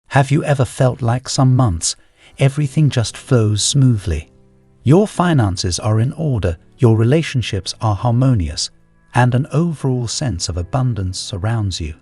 Have you ever felt like some months everything just flows smoothly? Your finances are in order, your relationships are harmonious, and an overall sense of abundance surrounds you.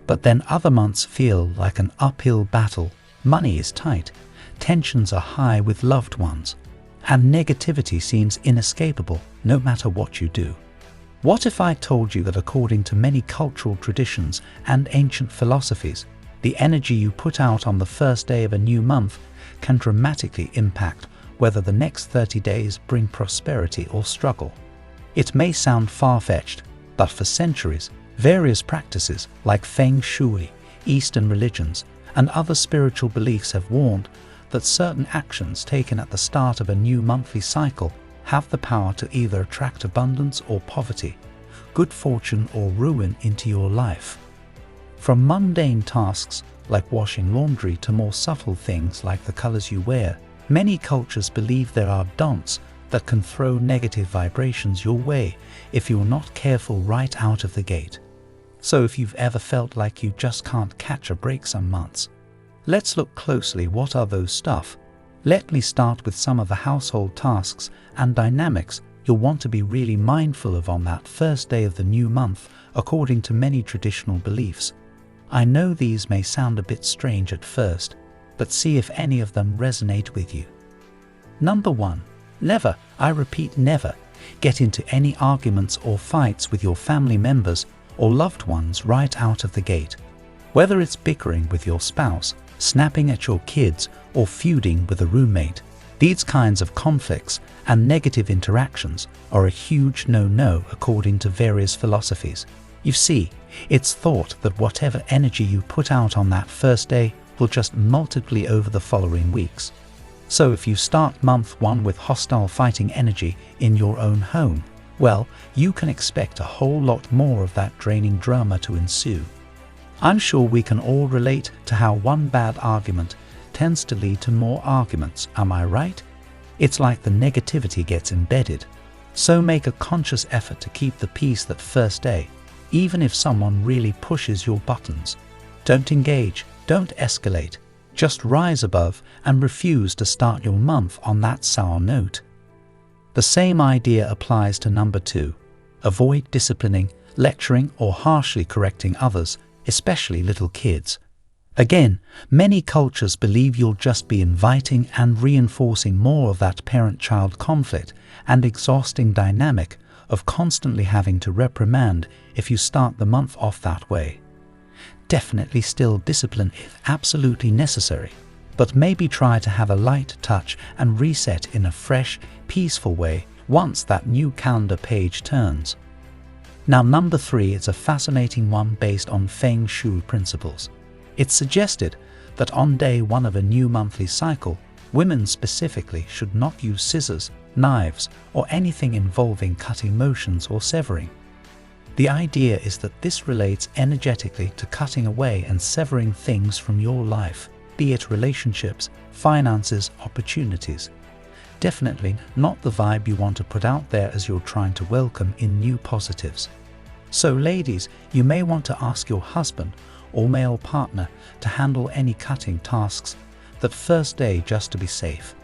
But then other months feel like an uphill battle. Money is tight, tensions are high with loved ones, and negativity seems inescapable no matter what you do. What if I told you that according to many cultural traditions and ancient philosophies, the energy you put out on the first day of a new month can dramatically impact whether the next 30 days bring prosperity or struggle? It may sound far-fetched, but for centuries, various practices like Feng Shui, Eastern religions, and other spiritual beliefs have warned that certain actions taken at the start of a new monthly cycle have the power to either attract abundance or poverty, good fortune or ruin into your life. From mundane tasks like washing laundry to more subtle things like the colors you wear, many cultures believe there are dons that can throw negative vibrations your way if you're not careful right out of the gate. So if you've ever felt like you just can't catch a break some months, let's look closely what are those stuff. Let me start with some of the household tasks and dynamics you'll want to be really mindful of on that first day of the new month according to many traditional beliefs. I know these may sound a bit strange at first, but see if any of them resonate with you. Number 1. Never, I repeat never, get into any arguments or fights with your family members or loved ones right out of the gate. Whether it's bickering with your spouse, snapping at your kids, or feuding with a roommate, these kinds of conflicts and negative interactions are a huge no-no according to various philosophies. You see, it's thought that whatever energy you put out on that first day will just multiply over the following weeks. So if you start month 1 with hostile fighting energy in your own home, well, you can expect a whole lot more of that draining drama to ensue. I'm sure we can all relate to how one bad argument tends to lead to more arguments, am I right? It's like the negativity gets embedded. So make a conscious effort to keep the peace that first day, even if someone really pushes your buttons. Don't engage, don't escalate, just rise above and refuse to start your month on that sour note. The same idea applies to number 2. Avoid disciplining, lecturing, or harshly correcting others, especially little kids. Again, many cultures believe you'll just be inviting and reinforcing more of that parent-child conflict and exhausting dynamic of constantly having to reprimand if you start the month off that way. Definitely still discipline if absolutely necessary, but maybe try to have a light touch and reset in a fresh, peaceful way once that new calendar page turns. Now number 3 is a fascinating one based on Feng Shui principles. It's suggested that on day 1 of a new monthly cycle, women specifically should not use scissors, knives, or anything involving cutting motions or severing. The idea is that this relates energetically to cutting away and severing things from your life, be it relationships, finances, opportunities. Definitely not the vibe you want to put out there as you're trying to welcome in new positives. So ladies, you may want to ask your husband or male partner to handle any cutting tasks that first day just to be safe.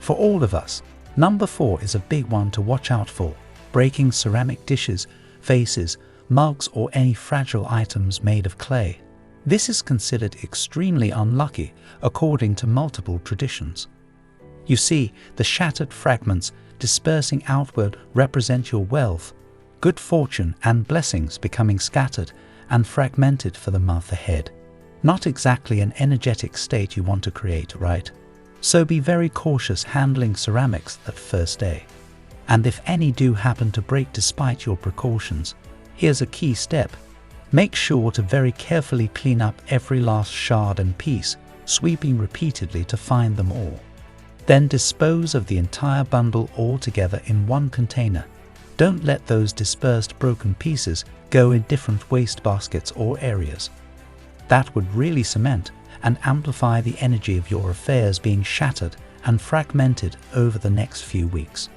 For all of us, number 4 is a big one to watch out for: breaking ceramic dishes, vases, mugs, or any fragile items made of clay. This is considered extremely unlucky according to multiple traditions. You see, the shattered fragments dispersing outward represent your wealth, good fortune, and blessings becoming scattered and fragmented for the month ahead. Not exactly an energetic state you want to create, right? So be very cautious handling ceramics that first day. And if any do happen to break despite your precautions, here's a key step. Make sure to very carefully clean up every last shard and piece, sweeping repeatedly to find them all. Then dispose of the entire bundle all together in one container. Don't let those dispersed broken pieces go in different waste baskets or areas. That would really cement and amplify the energy of your affairs being shattered and fragmented over the next few weeks.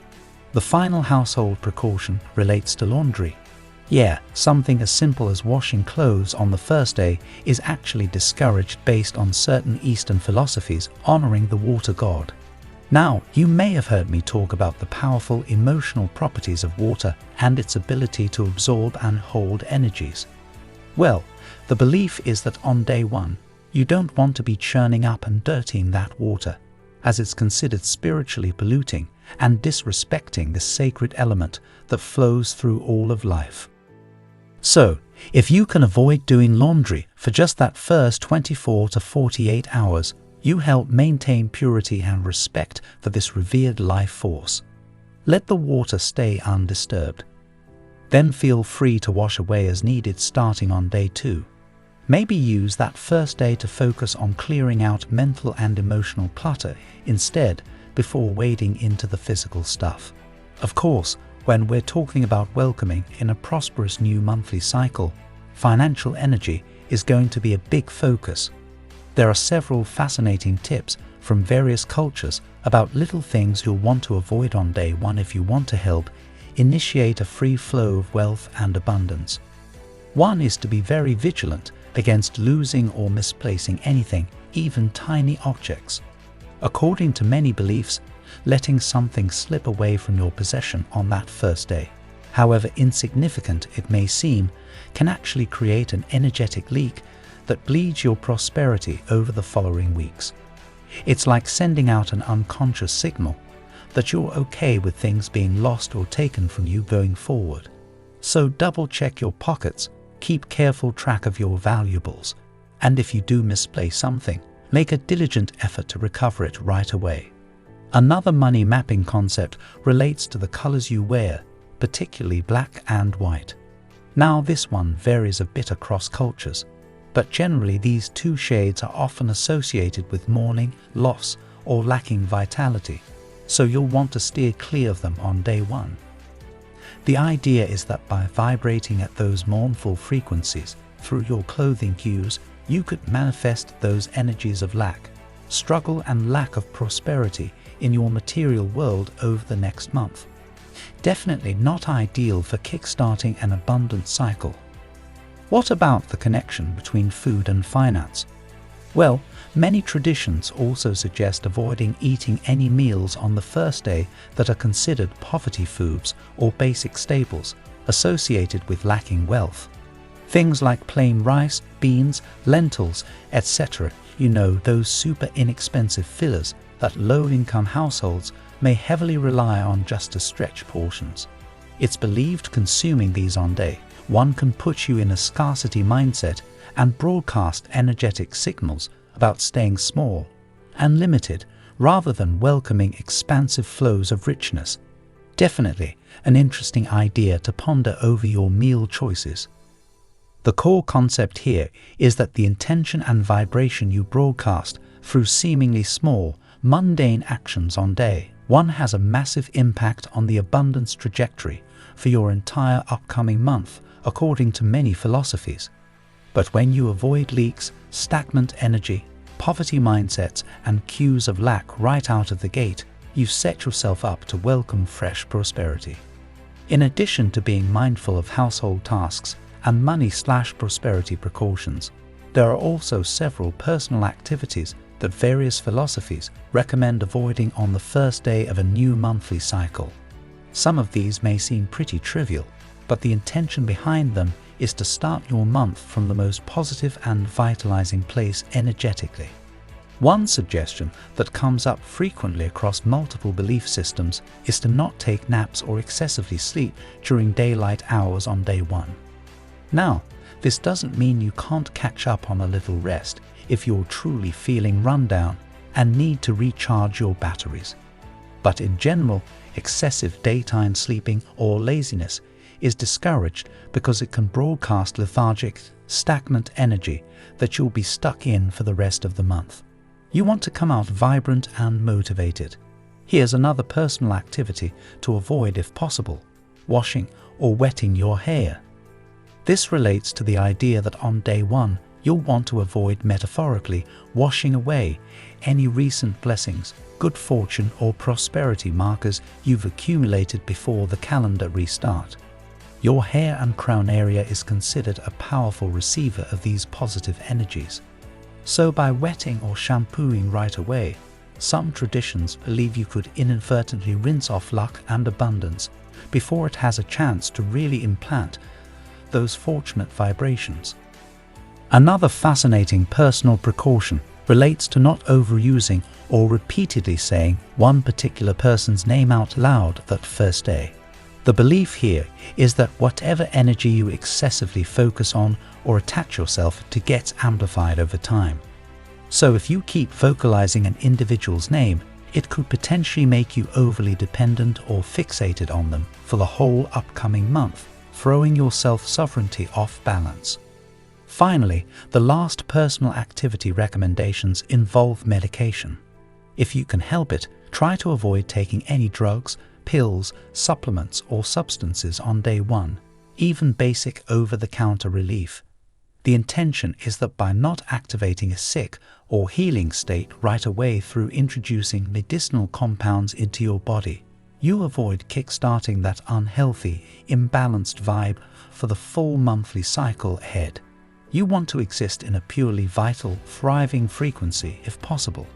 The final household precaution relates to laundry. Yeah, something as simple as washing clothes on the first day is actually discouraged based on certain Eastern philosophies honoring the water god. Now, you may have heard me talk about the powerful emotional properties of water and its ability to absorb and hold energies. Well, the belief is that on day one, you don't want to be churning up and dirtying that water, as it's considered spiritually polluting and disrespecting the sacred element that flows through all of life. So, if you can avoid doing laundry for just that first 24 to 48 hours, you help maintain purity and respect for this revered life force. Let the water stay undisturbed. Then feel free to wash away as needed starting on day 2. Maybe use that first day to focus on clearing out mental and emotional clutter instead before wading into the physical stuff. Of course, when we're talking about welcoming in a prosperous new monthly cycle, financial energy is going to be a big focus. There are several fascinating tips from various cultures about little things you'll want to avoid on day 1 if you want to help initiate a free flow of wealth and abundance. One is to be very vigilant against losing or misplacing anything, even tiny objects. According to many beliefs, letting something slip away from your possession on that first day, however insignificant it may seem, can actually create an energetic leak that bleeds your prosperity over the following weeks. It's like sending out an unconscious signal that you're okay with things being lost or taken from you going forward. So double check your pockets, keep careful track of your valuables, and if you do misplace something, make a diligent effort to recover it right away. Another money mapping concept relates to the colors you wear, particularly black and white. Now this one varies a bit across cultures, but generally these two shades are often associated with mourning, loss, or lacking vitality, so you'll want to steer clear of them on day 1. The idea is that by vibrating at those mournful frequencies through your clothing hues, you could manifest those energies of lack, struggle and lack of prosperity in your material world over the next month. Definitely not ideal for kickstarting an abundant cycle. What about the connection between food and finance? Well, many traditions also suggest avoiding eating any meals on the first day that are considered poverty foods or basic staples associated with lacking wealth. Things like plain rice, beans, lentils, etc. You know, those super inexpensive fillers that low-income households may heavily rely on just to stretch portions. It's believed consuming these on day 1 can put you in a scarcity mindset and broadcast energetic signals about staying small and limited rather than welcoming expansive flows of richness. Definitely an interesting idea to ponder over your meal choices. The core concept here is that the intention and vibration you broadcast through seemingly small, mundane actions on day 1 has a massive impact on the abundance trajectory for your entire upcoming month, according to many philosophies. But when you avoid leaks, stagnant energy, poverty mindsets, and cues of lack right out of the gate, you've set yourself up to welcome fresh prosperity. In addition to being mindful of household tasks and money/prosperity precautions, there are also several personal activities that various philosophies recommend avoiding on the first day of a new monthly cycle. Some of these may seem pretty trivial, but the intention behind them is to start your month from the most positive and vitalizing place energetically. One suggestion that comes up frequently across multiple belief systems is to not take naps or excessively sleep during daylight hours on day 1. Now, this doesn't mean you can't catch up on a little rest if you're truly feeling run down and need to recharge your batteries. But in general, excessive daytime sleeping or laziness is discouraged because it can broadcast lethargic, stagnant energy that you'll be stuck in for the rest of the month. You want to come out vibrant and motivated. Here's another personal activity to avoid if possible: washing or wetting your hair. This relates to the idea that on day 1, you'll want to avoid metaphorically washing away any recent blessings, good fortune or prosperity markers you've accumulated before the calendar restart. Your hair and crown area is considered a powerful receiver of these positive energies. So by wetting or shampooing right away, some traditions believe you could inadvertently rinse off luck and abundance before it has a chance to really implant those fortunate vibrations. Another fascinating personal precaution relates to not overusing or repeatedly saying one particular person's name out loud that first day. The belief here is that whatever energy you excessively focus on or attach yourself to gets amplified over time. So if you keep vocalizing an individual's name, it could potentially make you overly dependent or fixated on them for the whole upcoming month, throwing your self-sovereignty off balance. Finally, the last personal activity recommendations involve medication. If you can help it, try to avoid taking any drugs, pills, supplements, or substances on day one, even basic over-the-counter relief. The intention is that by not activating a sick or healing state right away through introducing medicinal compounds into your body, you avoid kickstarting that unhealthy, imbalanced vibe for the full monthly cycle ahead. You want to exist in a purely vital, thriving frequency if possible.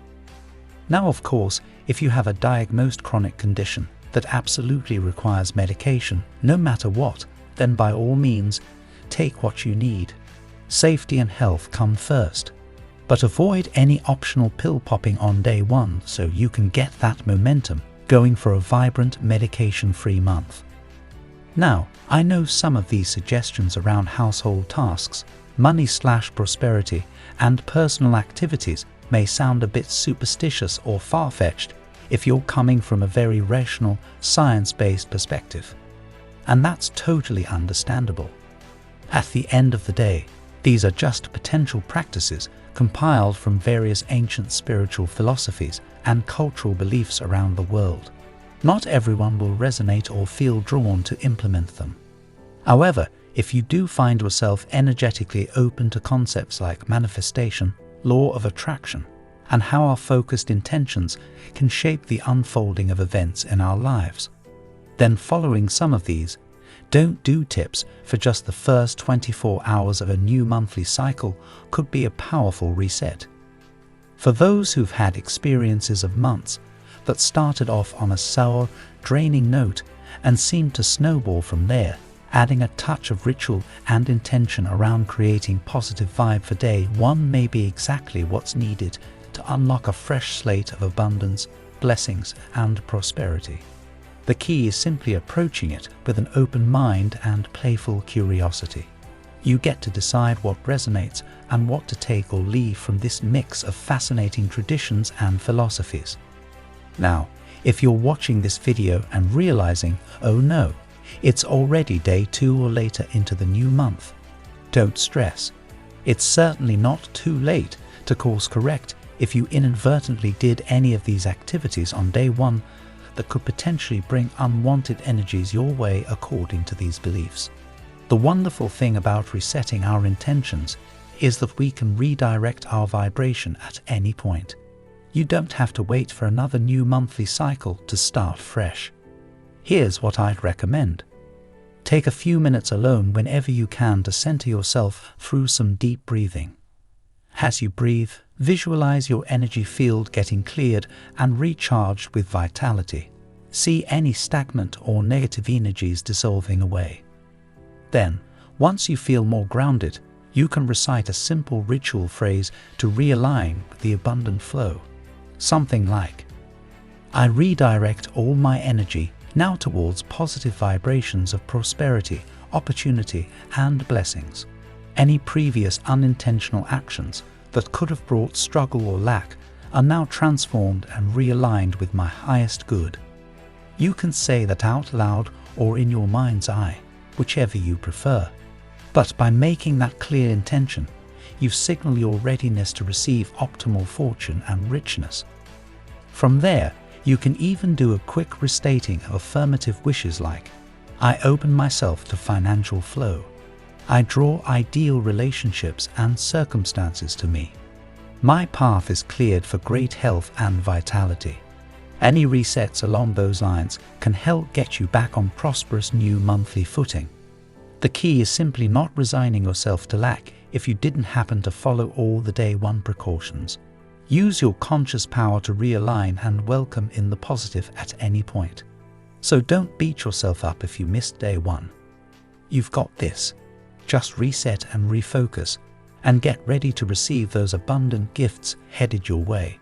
Now, of course, if you have a diagnosed chronic condition that absolutely requires medication, no matter what, then by all means, take what you need. Safety and health come first. But avoid any optional pill popping on day one so you can get that momentum going for a vibrant medication-free month. Now, I know some of these suggestions around household tasks, money/prosperity, and personal activities may sound a bit superstitious or far-fetched if you're coming from a very rational, science-based perspective. And that's totally understandable. At the end of the day, these are just potential practices compiled from various ancient spiritual philosophies and cultural beliefs around the world. Not everyone will resonate or feel drawn to implement them. However, if you do find yourself energetically open to concepts like manifestation, law of attraction, and how our focused intentions can shape the unfolding of events in our lives, then following some of these don't do tips for just the first 24 hours of a new monthly cycle could be a powerful reset. For those who've had experiences of months that started off on a sour, draining note and seemed to snowball from there, adding a touch of ritual and intention around creating positive vibe for day one may be exactly what's needed to unlock a fresh slate of abundance, blessings, and prosperity. The key is simply approaching it with an open mind and playful curiosity. You get to decide what resonates and what to take or leave from this mix of fascinating traditions and philosophies. Now, if you're watching this video and realizing, oh no, it's already day 2 or later into the new month, don't stress. It's certainly not too late to course correct if you inadvertently did any of these activities on day 1 that could potentially bring unwanted energies your way according to these beliefs. The wonderful thing about resetting our intentions is that we can redirect our vibration at any point. You don't have to wait for another new monthly cycle to start fresh. Here's what I'd recommend. Take a few minutes alone whenever you can to center yourself through some deep breathing. As you breathe, visualize your energy field getting cleared and recharged with vitality. See any stagnant or negative energies dissolving away. Then, once you feel more grounded, you can recite a simple ritual phrase to realign with the abundant flow. Something like, I redirect all my energy now towards positive vibrations of prosperity, opportunity, and blessings. Any previous unintentional actions that could have brought struggle or lack are now transformed and realigned with my highest good. You can say that out loud or in your mind's eye, whichever you prefer. But by making that clear intention, you signal your readiness to receive optimal fortune and richness. From there, you can even do a quick restating of affirmative wishes like, I open myself to financial flow. I draw ideal relationships and circumstances to me. My path is cleared for great health and vitality. Any resets along those lines can help get you back on prosperous new monthly footing. The key is simply not resigning yourself to lack if you didn't happen to follow all the day one precautions. Use your conscious power to realign and welcome in the positive at any point. So don't beat yourself up if you missed day one. You've got this. Just reset and refocus, and get ready to receive those abundant gifts headed your way.